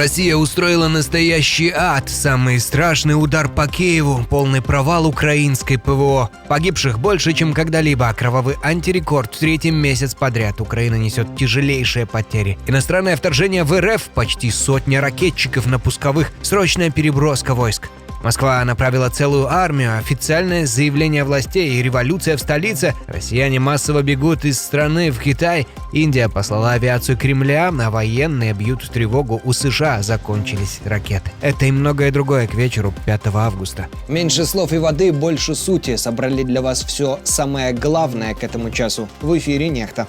Россия устроила настоящий ад, самый страшный удар по Киеву, полный провал украинской ПВО. Погибших больше, чем когда-либо, а кровавый антирекорд в третий месяц подряд. Украина несет тяжелейшие потери. Иностранное вторжение в РФ, почти 100 ракетчиков на пусковых, срочная переброска войск. Москва направила целую армию, официальное заявление властей и революция в столице. Россияне массово бегут из страны в Китай. Индия послала авиацию Кремля, а военные бьют в тревогу. У США закончились ракеты. Это и многое другое к вечеру 5 августа. Меньше слов и воды, больше сути. Собрали для вас все самое главное к этому часу. В эфире Нехта.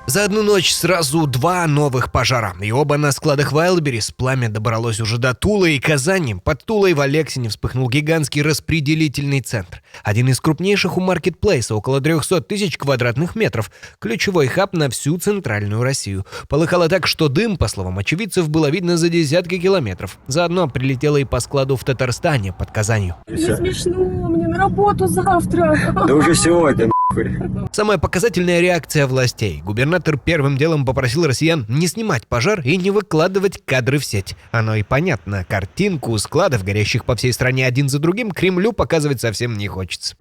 За одну ночь сразу 2 новых пожара, и оба на складах Wildberries. Пламя добралось уже до Тулы и Казани. Под Тулой в Алексине вспыхнул гигантский распределительный центр. Один из крупнейших у маркетплейса, около 300 тысяч квадратных метров. Ключевой хаб на всю центральную Россию. Полыхало так, что дым, по словам очевидцев, было видно за десятки километров. Заодно прилетело и по складу в Татарстане, под Казанью. Не смешно, мне на работу завтра. Да уже сегодня. Самая показательная реакция властей. Губернатор первым делом попросил россиян не снимать пожар и не выкладывать кадры в сеть. Оно и понятно. Картинку складов, горящих по всей стране один за другим, Кремлю показывать совсем не хочется.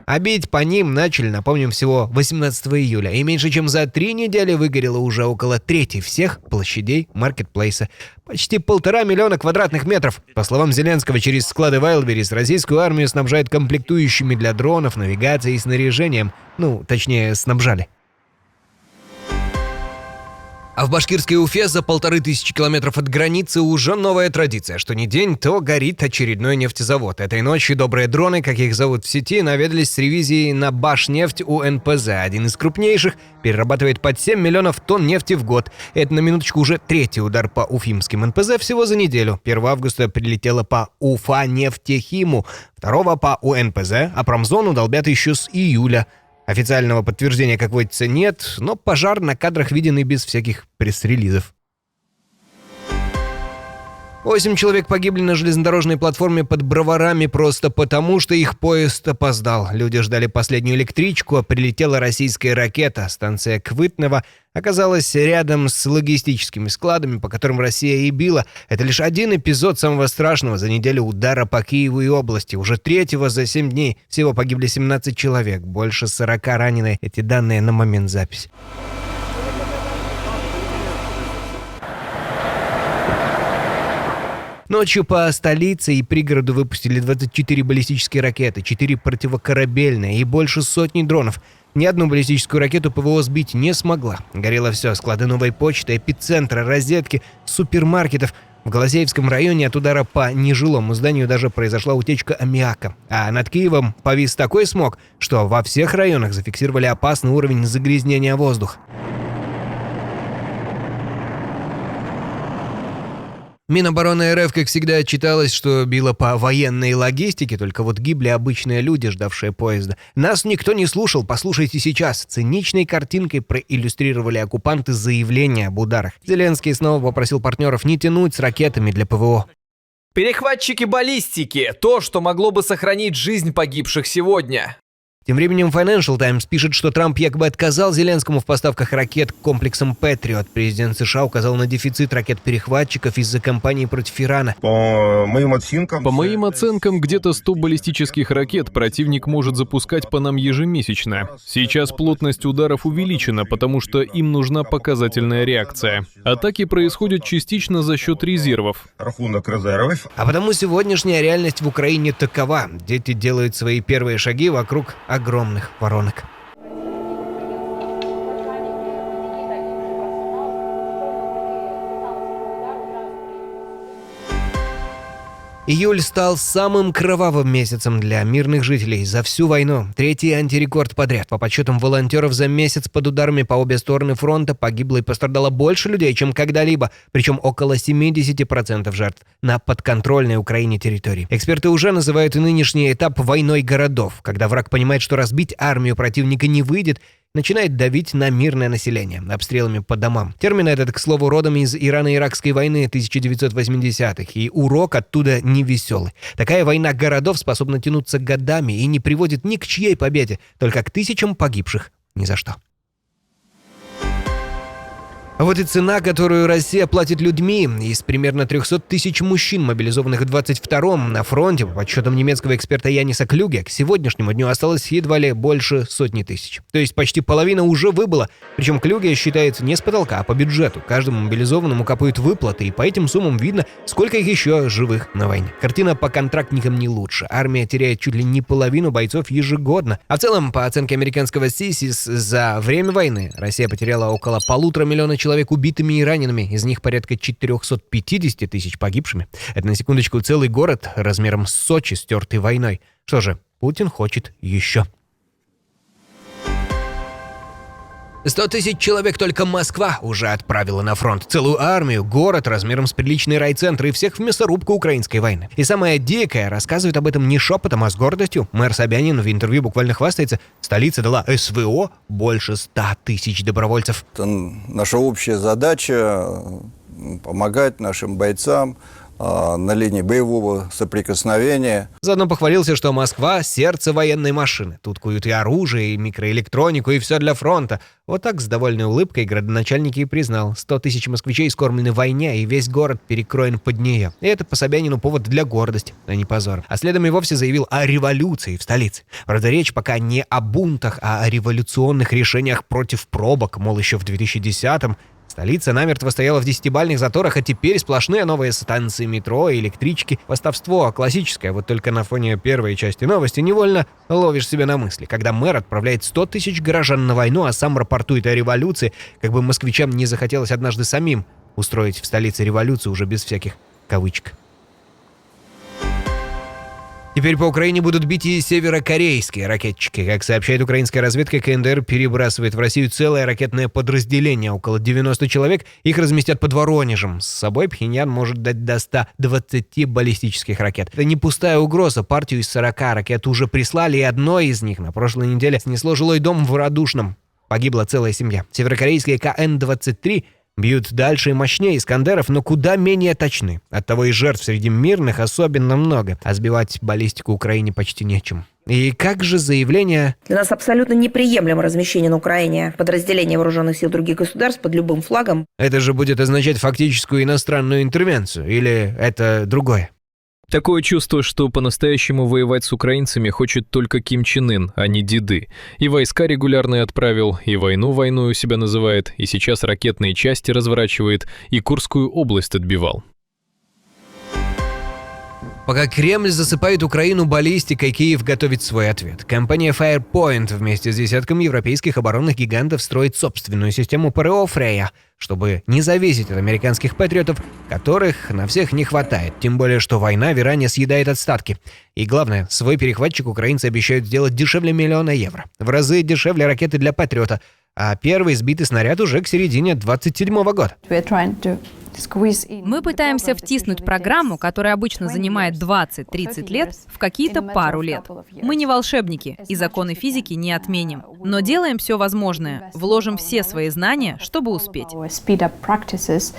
А бить по ним начали, напомним, всего 18 июля. И меньше чем за 3 недели выгорело уже около трети всех площадей маркетплейса. Почти 1,5 миллиона квадратных метров. По словам Зеленского, через склады Wildberries российскую армию снабжают комплектующими для дронов, навигацией и снаряжением. Точнее, снабжали. А в башкирской Уфе за 1500 километров от границы уже новая традиция. Что ни день, то горит очередной нефтезавод. Этой ночью добрые дроны, как их зовут в сети, наведались с ревизией на Башнефть у НПЗ. Один из крупнейших перерабатывает под 7 миллионов тонн нефти в год. Это, на минуточку, уже 3-й удар по уфимским НПЗ всего за неделю. 1 августа прилетело по Уфанефтехиму, 2 по УНПЗ, а промзону долбят еще с июля. Официального подтверждения, как водится, нет, но пожар на кадрах виден и без всяких пресс-релизов. 8 человек погибли на железнодорожной платформе под Броварами просто потому, что их поезд опоздал. Люди ждали последнюю электричку, а прилетела российская ракета. Станция Квытново оказалась рядом с логистическими складами, по которым Россия и била. Это лишь один эпизод самого страшного за неделю удара по Киеву и области. Уже 3-го за 7 дней всего погибли 17 человек, больше 40 ранены. Эти данные на момент записи. Ночью по столице и пригороду выпустили 24 баллистические ракеты, 4 противокорабельные и больше сотни дронов. Ни одну баллистическую ракету ПВО сбить не смогла. Горело все: склады новой почты, эпицентры, розетки, супермаркетов. В Голосеевском районе от удара по нежилому зданию даже произошла утечка аммиака. А над Киевом повис такой смог, что во всех районах зафиксировали опасный уровень загрязнения воздуха. Минобороны РФ, как всегда, отчиталась, что била по военной логистике, только вот гибли обычные люди, ждавшие поезда. Нас никто не слушал, послушайте сейчас. Циничной картинкой проиллюстрировали оккупанты заявления об ударах. Зеленский снова попросил партнеров не тянуть с ракетами для ПВО. Перехватчики баллистики – то, что могло бы сохранить жизнь погибших сегодня. Тем временем Financial Times пишет, что Трамп якобы отказал Зеленскому в поставках ракет к комплексам Patriot. Президент США указал на дефицит ракет-перехватчиков из-за кампании против Ирана. По моим оценкам, где-то 100 баллистических ракет противник может запускать по нам ежемесячно. Сейчас плотность ударов увеличена, потому что им нужна показательная реакция. Атаки происходят частично за счет резервов. А потому сегодняшняя реальность в Украине такова. Дети делают свои первые шаги вокруг огромных воронок. Июль стал самым кровавым месяцем для мирных жителей за всю войну. 3-й антирекорд подряд. По подсчетам волонтеров, за месяц под ударами по обе стороны фронта погибло и пострадало больше людей, чем когда-либо. Причем около 70% жертв на подконтрольной Украине территории. Эксперты уже называют и нынешний этап войной городов, когда враг понимает, что разбить армию противника не выйдет, начинает давить на мирное население обстрелами по домам. Термин этот, к слову, родом из Ирано-Иракской войны 1980-х, и урок оттуда невеселый. Такая война городов способна тянуться годами и не приводит ни к чьей победе, только к тысячам погибших ни за что. А вот и цена, которую Россия платит людьми. Из примерно 300 тысяч мужчин, мобилизованных в 22-м на фронте, по подсчетам немецкого эксперта Яниса Клюге, к сегодняшнему дню осталось едва ли больше сотни тысяч. То есть почти половина уже выбыла. Причем Клюге считает не с потолка, а по бюджету. Каждому мобилизованному капают выплаты, и по этим суммам видно, сколько их еще живых на войне. Картина по контрактникам не лучше. Армия теряет чуть ли не половину бойцов ежегодно. А в целом, по оценке американского СИСИС, за время войны Россия потеряла около 1,5 миллиона человек убитыми и ранеными, из них порядка 450 тысяч погибшими. Это, на секундочку, целый город размером с Сочи, стертый войной. Что же, Путин хочет еще. 100 тысяч человек только Москва уже отправила на фронт. Целую армию, город размером с приличный райцентр и всех в мясорубку украинской войны. И самое дикое, рассказывает об этом не шепотом, а с гордостью. Мэр Собянин в интервью буквально хвастается. Столица дала СВО больше 100 тысяч добровольцев. Это наша общая задача помогать нашим бойцам на линии боевого соприкосновения. Заодно похвалился, что Москва — сердце военной машины. Тут куют и оружие, и микроэлектронику, и все для фронта. Вот так с довольной улыбкой градоначальник и признал. 100 тысяч москвичей скормлены войне, и весь город перекроен под нее. И это по Собянину повод для гордости, а не позора. А следом и вовсе заявил о революции в столице. Правда, речь пока не о бунтах, а о революционных решениях против пробок. Мол, еще в 2010-м столица намертво стояла в 10-бальных заторах, а теперь сплошные новые станции метро и электрички. Поставство классическое, вот только на фоне первой части новости невольно ловишь себя на мысли. Когда мэр отправляет 100 тысяч горожан на войну, а сам рапортует о революции, как бы москвичам не захотелось однажды самим устроить в столице революцию уже без всяких кавычек. Теперь по Украине будут бить и северокорейские ракетчики. Как сообщает украинская разведка, КНДР перебрасывает в Россию целое ракетное подразделение. Около 90 человек. Их разместят под Воронежем. С собой Пхеньян может дать до 120 баллистических ракет. Это не пустая угроза. Партию из 40 ракет уже прислали, и одной из них на прошлой неделе снесло жилой дом в Радушном. Погибла целая семья. Северокорейские КН-23 бьют дальше и мощнее «Искандеров», но куда менее точны. Оттого и жертв среди мирных особенно много, а сбивать баллистику Украине почти нечем. И как же заявление... Для нас абсолютно неприемлемо размещение на Украине подразделений вооруженных сил других государств под любым флагом. Это же будет означать фактическую иностранную интервенцию, или это другое? Такое чувство, что по-настоящему воевать с украинцами хочет только Ким Чен Ын, а не деды. И войска регулярные отправил, и войну войной у себя называет, и сейчас ракетные части разворачивает, и Курскую область отбивал. Пока Кремль засыпает Украину баллистикой, Киев готовит свой ответ. Компания Firepoint вместе с десятком европейских оборонных гигантов строит собственную систему ПРО Freya, чтобы не зависеть от американских патриотов, которых на всех не хватает, тем более что война в Иране съедает остатки. И главное, свой перехватчик украинцы обещают сделать дешевле $1 000 000. В разы дешевле ракеты для Патриота, а первый сбитый снаряд уже к середине 2027 года. Мы пытаемся втиснуть программу, которая обычно занимает 20-30 лет, в какие-то пару лет. Мы не волшебники, и законы физики не отменим. Но делаем все возможное, вложим все свои знания, чтобы успеть.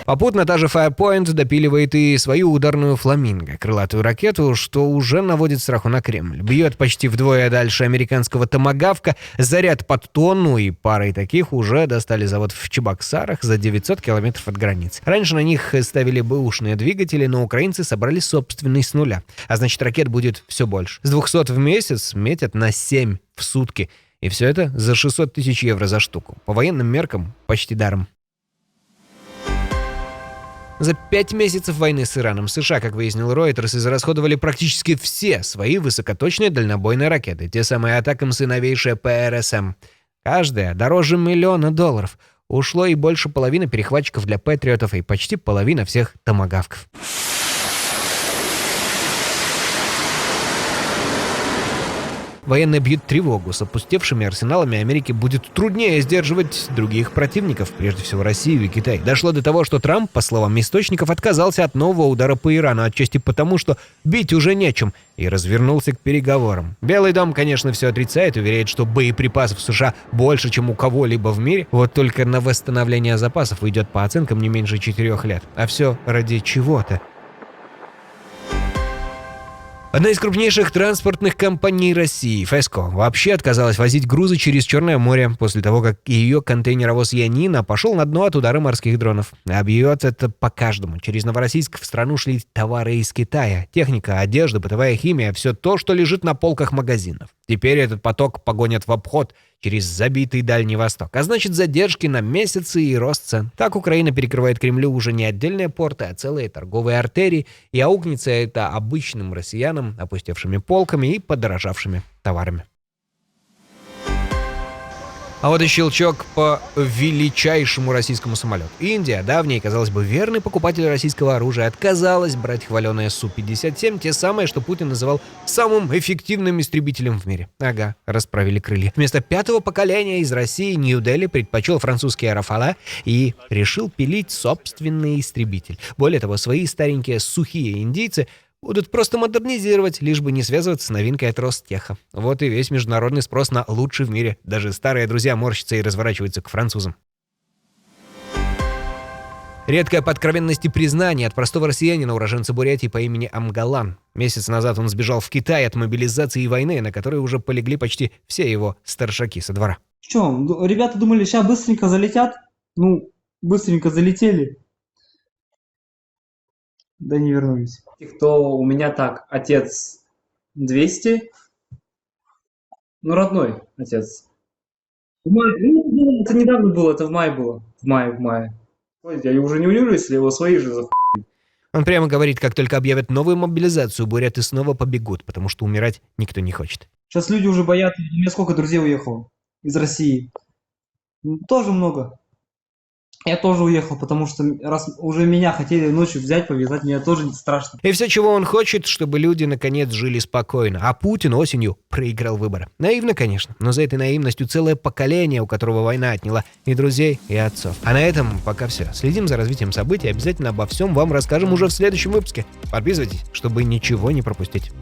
Попутно та же Firepoint допиливает и свою ударную «Фламинго», крылатую ракету, что уже наводит страху на Кремль. Бьет почти вдвое дальше американского «Томагавка», заряд под тонну, и парой таких уже достали завод в Чебоксарах за 900 километров от границы. Раньше на них ставили бэушные двигатели, но украинцы собрали собственный с нуля. А значит, ракет будет все больше. С 200 в месяц метят на 7 в сутки. И все это за 600 тысяч евро за штуку. По военным меркам почти даром. За 5 месяцев войны с Ираном США, как выяснил Reuters, израсходовали практически все свои высокоточные дальнобойные ракеты. Те самые «Атакамс» и новейшие ПРСМ. Каждая дороже $1 миллион. Ушло и больше половины перехватчиков для патриотов, и почти половина всех томагавков. Военные бьют тревогу. С опустевшими арсеналами Америке будет труднее сдерживать других противников, прежде всего Россию и Китай. Дошло до того, что Трамп, по словам источников, отказался от нового удара по Ирану, отчасти потому, что бить уже нечем, и развернулся к переговорам. Белый дом, конечно, все отрицает, уверяет, что боеприпасов в США больше, чем у кого-либо в мире. Вот только на восстановление запасов уйдет по оценкам не меньше 4 лет. А все ради чего-то. Одна из крупнейших транспортных компаний России, ФЭСКО, вообще отказалась возить грузы через Черное море после того, как ее контейнеровоз «Янина» пошел на дно от удара морских дронов. А бьет это по каждому. Через Новороссийск в страну шли товары из Китая. Техника, одежда, бытовая химия, все то, что лежит на полках магазинов. Теперь этот поток погонят в обход через забитый Дальний Восток. А значит, задержки на месяцы и рост цен. Так Украина перекрывает Кремлю уже не отдельные порты, а целые торговые артерии. И аукнется это обычным россиянам, опустевшими полками и подорожавшими товарами. А вот и щелчок по величайшему российскому самолету. Индия, давний, казалось бы, верный покупатель российского оружия, отказалась брать хваленые Су-57, те самые, что Путин называл самым эффективным истребителем в мире. Ага, расправили крылья. Вместо 5-го поколения из России Нью-Дели предпочел французские Рафала и решил пилить собственный истребитель. Более того, свои старенькие сухие индийцы будут просто модернизировать, лишь бы не связываться с новинкой от Ростеха. Вот и весь международный спрос на лучший в мире. Даже старые друзья морщатся и разворачиваются к французам. Редкая по откровенности признание от простого россиянина, уроженца Бурятии по имени Амгалан. Месяц назад он сбежал в Китай от мобилизации и войны, на которой уже полегли почти все его старшаки со двора. Что, ребята думали, сейчас быстренько залетят? Ну, быстренько залетели. Да не вернулись. Кто у меня так, отец 200, ну родной отец. В мае, ну, это недавно было, это в мае было, в мае. Я уже не удивлюсь, если его свои же за. Он прямо говорит, как только объявят новую мобилизацию, буряты снова побегут, потому что умирать никто не хочет. Сейчас люди уже боятся, у меня сколько друзей уехало из России. Тоже много. Я тоже уехал, потому что раз уже меня хотели ночью взять, повязать, мне тоже не страшно. И все, чего он хочет, чтобы люди наконец жили спокойно. А Путин осенью проиграл выборы. Наивно, конечно, но за этой наивностью целое поколение, у которого война отняла и друзей, и отцов. А на этом пока все. Следим за развитием событий, обязательно обо всем вам расскажем уже в следующем выпуске. Подписывайтесь, чтобы ничего не пропустить.